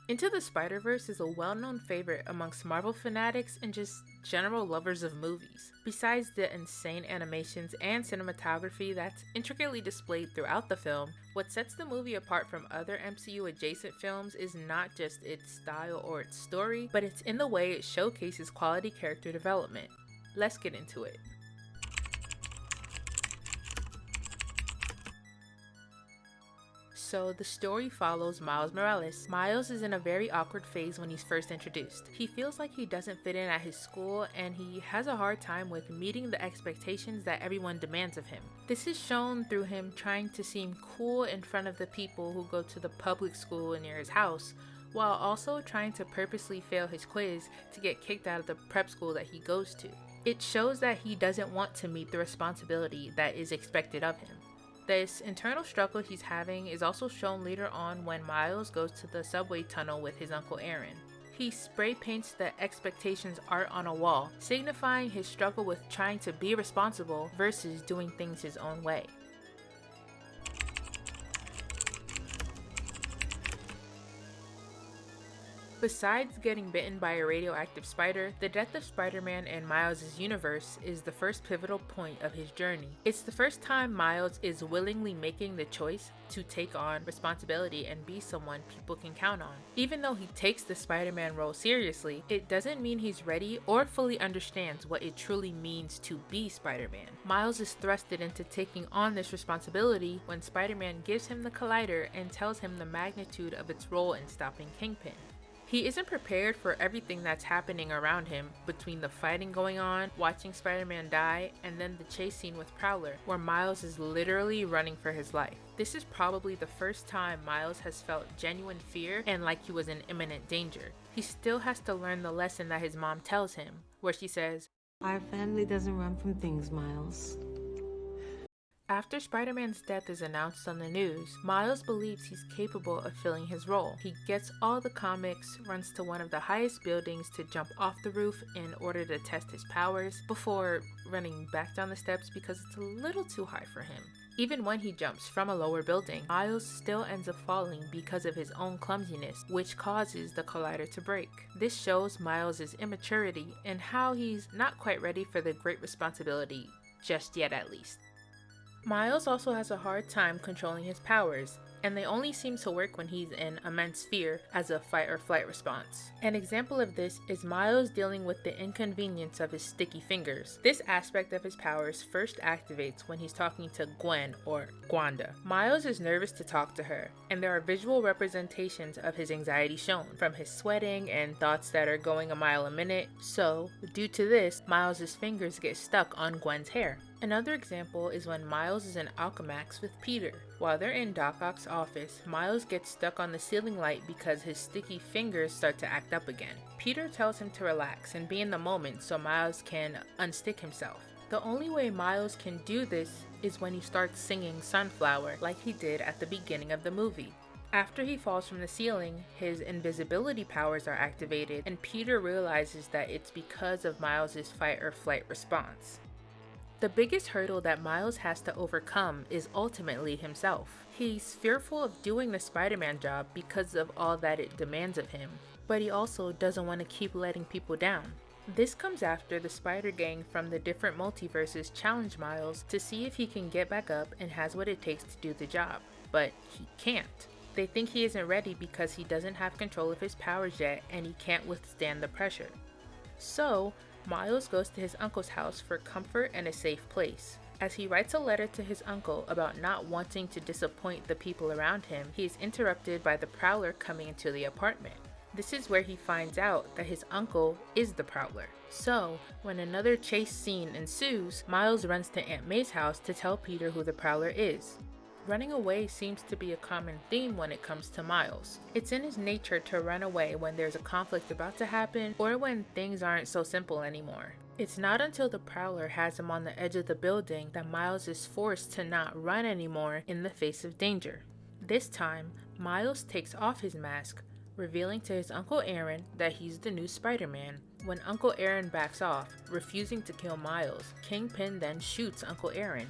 Into the Spider-Verse is a well-known favorite amongst Marvel fanatics and just general lovers of movies. Besides the insane animations and cinematography that's intricately displayed throughout the film, what sets the movie apart from other MCU adjacent films is not just its style or its story, but it's in the way it showcases quality character development. Let's get into it. So the story follows Miles Morales. Miles is in a very awkward phase when he's first introduced. He feels like he doesn't fit in at his school and he has a hard time with meeting the expectations that everyone demands of him. This is shown through him trying to seem cool in front of the people who go to the public school near his house, while also trying to purposely fail his quiz to get kicked out of the prep school that he goes to. It shows that he doesn't want to meet the responsibility that is expected of him. This internal struggle he's having is also shown later on when Miles goes to the subway tunnel with his Uncle Aaron. He spray paints the expectations art on a wall, signifying his struggle with trying to be responsible versus doing things his own way. Besides getting bitten by a radioactive spider, the death of Spider-Man in Miles' universe is the first pivotal point of his journey. It's the first time Miles is willingly making the choice to take on responsibility and be someone people can count on. Even though he takes the Spider-Man role seriously, it doesn't mean he's ready or fully understands what it truly means to be Spider-Man. Miles is thrusted into taking on this responsibility when Spider-Man gives him the collider and tells him the magnitude of its role in stopping Kingpin. He isn't prepared for everything that's happening around him, between the fighting going on, watching Spider-Man die, and then the chase scene with Prowler, where Miles is literally running for his life. This is probably the first time Miles has felt genuine fear and like he was in imminent danger. He still has to learn the lesson that his mom tells him, where she says, "Our family doesn't run from things, Miles." After Spider-Man's death is announced on the news, Miles believes he's capable of filling his role. He gets all the comics, runs to one of the highest buildings to jump off the roof in order to test his powers, before running back down the steps because it's a little too high for him. Even when he jumps from a lower building, Miles still ends up falling because of his own clumsiness, which causes the collider to break. This shows Miles' immaturity and how he's not quite ready for the great responsibility, just yet at least. Miles also has a hard time controlling his powers, and they only seem to work when he's in immense fear as a fight or flight response. An example of this is Miles dealing with the inconvenience of his sticky fingers. This aspect of his powers first activates when he's talking to Gwen or Gwanda. Miles is nervous to talk to her, and there are visual representations of his anxiety shown, from his sweating and thoughts that are going a mile a minute. So, due to this, Miles' fingers get stuck on Gwen's hair. Another example is when Miles is in Alchemax with Peter. While they're in Doc Ock's office, Miles gets stuck on the ceiling light because his sticky fingers start to act up again. Peter tells him to relax and be in the moment so Miles can unstick himself. The only way Miles can do this is when he starts singing Sunflower like he did at the beginning of the movie. After he falls from the ceiling, his invisibility powers are activated, and Peter realizes that it's because of Miles' fight or flight response. The biggest hurdle that Miles has to overcome is ultimately himself. He's fearful of doing the Spider-Man job because of all that it demands of him, but he also doesn't want to keep letting people down. This comes after the Spider Gang from the different multiverses challenge Miles to see if he can get back up and has what it takes to do the job, but he can't. They think he isn't ready because he doesn't have control of his powers yet and he can't withstand the pressure. So, Miles goes to his uncle's house for comfort and a safe place. As he writes a letter to his uncle about not wanting to disappoint the people around him, he is interrupted by the Prowler coming into the apartment. This is where he finds out that his uncle is the Prowler. So, when another chase scene ensues, Miles runs to Aunt May's house to tell Peter who the Prowler is. Running away seems to be a common theme when it comes to Miles. It's in his nature to run away when there's a conflict about to happen or when things aren't so simple anymore. It's not until the Prowler has him on the edge of the building that Miles is forced to not run anymore in the face of danger. This time, Miles takes off his mask, revealing to his Uncle Aaron that he's the new Spider-Man. When Uncle Aaron backs off, refusing to kill Miles, Kingpin then shoots Uncle Aaron.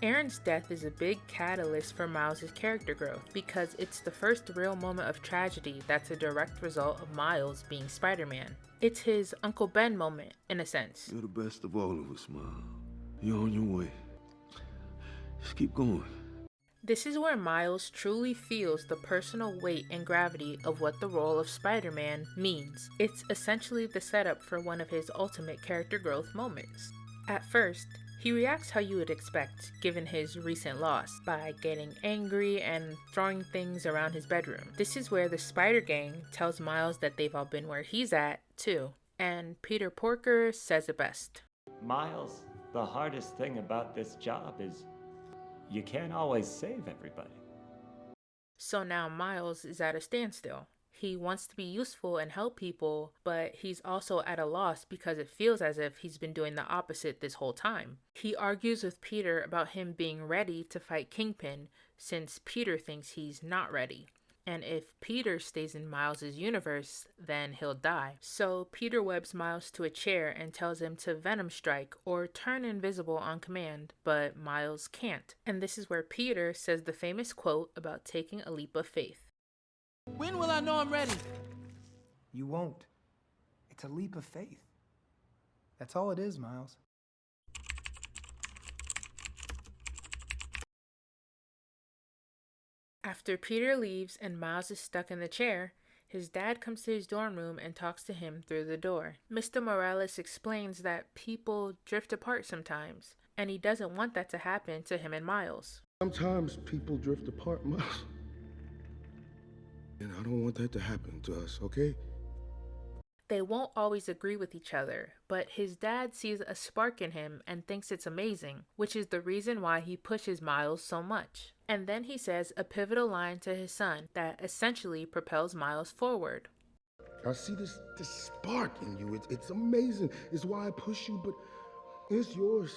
Aaron's death is a big catalyst for Miles' character growth because it's the first real moment of tragedy that's a direct result of Miles being Spider-Man. It's his Uncle Ben moment, in a sense. You're the best of all of us, Miles. You're on your way. Just keep going. This is where Miles truly feels the personal weight and gravity of what the role of Spider-Man means. It's essentially the setup for one of his ultimate character growth moments. At first, he reacts how you would expect, given his recent loss, by getting angry and throwing things around his bedroom. This is where the Spider Gang tells Miles that they've all been where he's at, too. And Peter Porker says it best. Miles, the hardest thing about this job is you can't always save everybody. So now Miles is at a standstill. He wants to be useful and help people, but he's also at a loss because it feels as if he's been doing the opposite this whole time. He argues with Peter about him being ready to fight Kingpin, since Peter thinks he's not ready. And if Peter stays in Miles' universe, then he'll die. So Peter webs Miles to a chair and tells him to Venom Strike or turn invisible on command, but Miles can't. And this is where Peter says the famous quote about taking a leap of faith. When will I know I'm ready? You won't. It's a leap of faith. That's all it is, Miles. After Peter leaves and Miles is stuck in the chair, his dad comes to his dorm room and talks to him through the door. Mr. Morales explains that people drift apart sometimes, and he doesn't want that to happen to him and Miles. Sometimes people drift apart, Miles. And I don't want that to happen to us, okay? They won't always agree with each other, but his dad sees a spark in him and thinks it's amazing, which is the reason why he pushes Miles so much. And then he says a pivotal line to his son that essentially propels Miles forward. I see this spark in you. It's amazing. It's why I push you, but it's yours.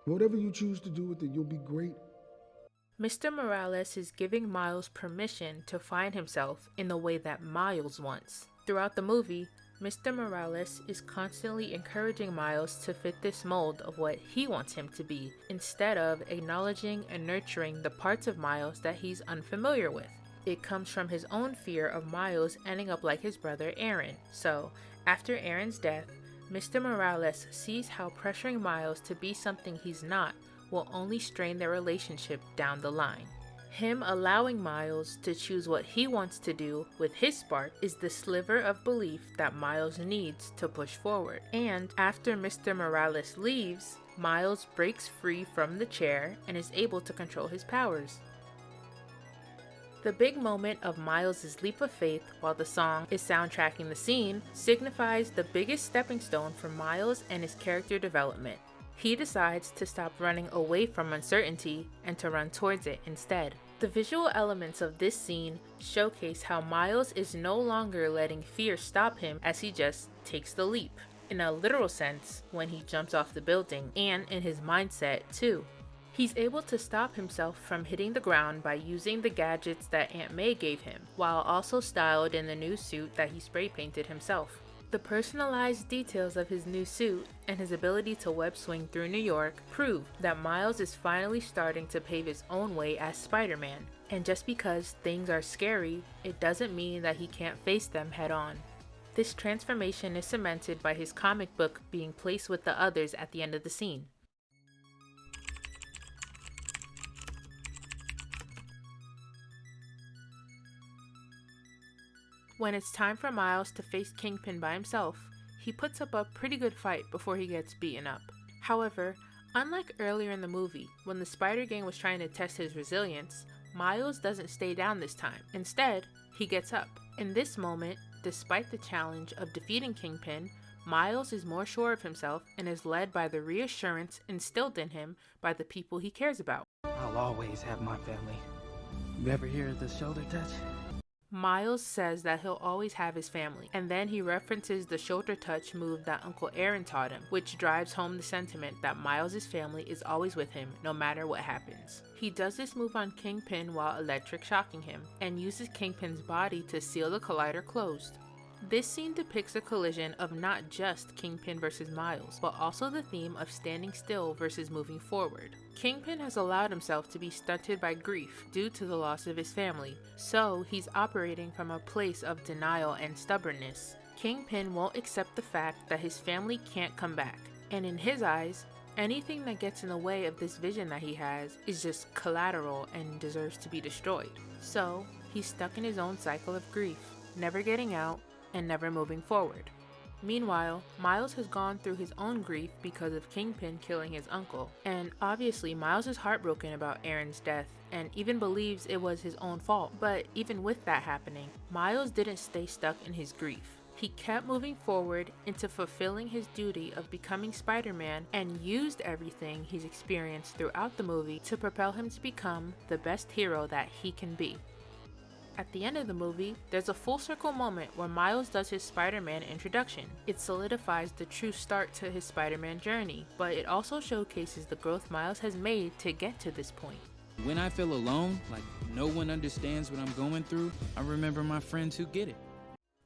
Whatever you choose to do with it, you'll be great. Mr. Morales is giving Miles permission to find himself in the way that Miles wants. Throughout the movie, Mr. Morales is constantly encouraging Miles to fit this mold of what he wants him to be, instead of acknowledging and nurturing the parts of Miles that he's unfamiliar with. It comes from his own fear of Miles ending up like his brother Aaron. So, after Aaron's death, Mr. Morales sees how pressuring Miles to be something he's not will only strain their relationship down the line. Him allowing Miles to choose what he wants to do with his spark is the sliver of belief that Miles needs to push forward. And after Mr. Morales leaves, Miles breaks free from the chair and is able to control his powers. The big moment of Miles' leap of faith while the song is soundtracking the scene signifies the biggest stepping stone for Miles and his character development. He decides to stop running away from uncertainty and to run towards it instead. The visual elements of this scene showcase how Miles is no longer letting fear stop him as he just takes the leap. In a literal sense, when he jumps off the building, and in his mindset too. He's able to stop himself from hitting the ground by using the gadgets that Aunt May gave him, while also styled in the new suit that he spray painted himself. The personalized details of his new suit and his ability to web swing through New York prove that Miles is finally starting to pave his own way as Spider-Man. And just because things are scary, it doesn't mean that he can't face them head on. This transformation is cemented by his comic book being placed with the others at the end of the scene. When it's time for Miles to face Kingpin by himself, he puts up a pretty good fight before he gets beaten up. However, unlike earlier in the movie, when the Spider Gang was trying to test his resilience, Miles doesn't stay down this time. Instead, he gets up. In this moment, despite the challenge of defeating Kingpin, Miles is more sure of himself and is led by the reassurance instilled in him by the people he cares about. I'll always have my family. You ever hear of the shoulder touch? Miles says that he'll always have his family, and then he references the shoulder touch move that Uncle Aaron taught him, which drives home the sentiment that Miles' family is always with him no matter what happens. He does this move on Kingpin while electric shocking him, and uses Kingpin's body to seal the collider closed. This scene depicts a collision of not just Kingpin versus Miles, but also the theme of standing still versus moving forward. Kingpin has allowed himself to be stunted by grief due to the loss of his family, so he's operating from a place of denial and stubbornness. Kingpin won't accept the fact that his family can't come back, and in his eyes, anything that gets in the way of this vision that he has is just collateral and deserves to be destroyed. So, he's stuck in his own cycle of grief, never getting out and never moving forward. Meanwhile, Miles has gone through his own grief because of Kingpin killing his uncle, and obviously Miles is heartbroken about Aaron's death and even believes it was his own fault. But even with that happening, Miles didn't stay stuck in his grief. He kept moving forward into fulfilling his duty of becoming Spider-Man and used everything he's experienced throughout the movie to propel him to become the best hero that he can be. At the end of the movie, there's a full circle moment where Miles does his Spider-Man introduction. It solidifies the true start to his Spider-Man journey, but it also showcases the growth Miles has made to get to this point. When I feel alone, like no one understands what I'm going through, I remember my friends who get it.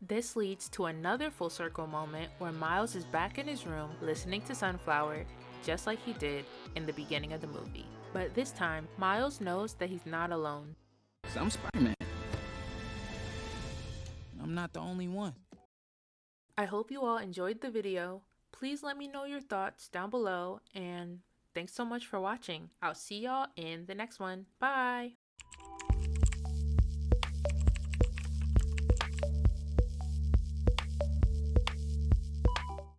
This leads to another full circle moment where Miles is back in his room listening to Sunflower, just like he did in the beginning of the movie. But this time, Miles knows that he's not alone. So I'm Spider-Man. I'm not the only one. I hope you all enjoyed the video. Please let me know your thoughts down below, and thanks so much for watching. I'll see y'all in the next one. Bye!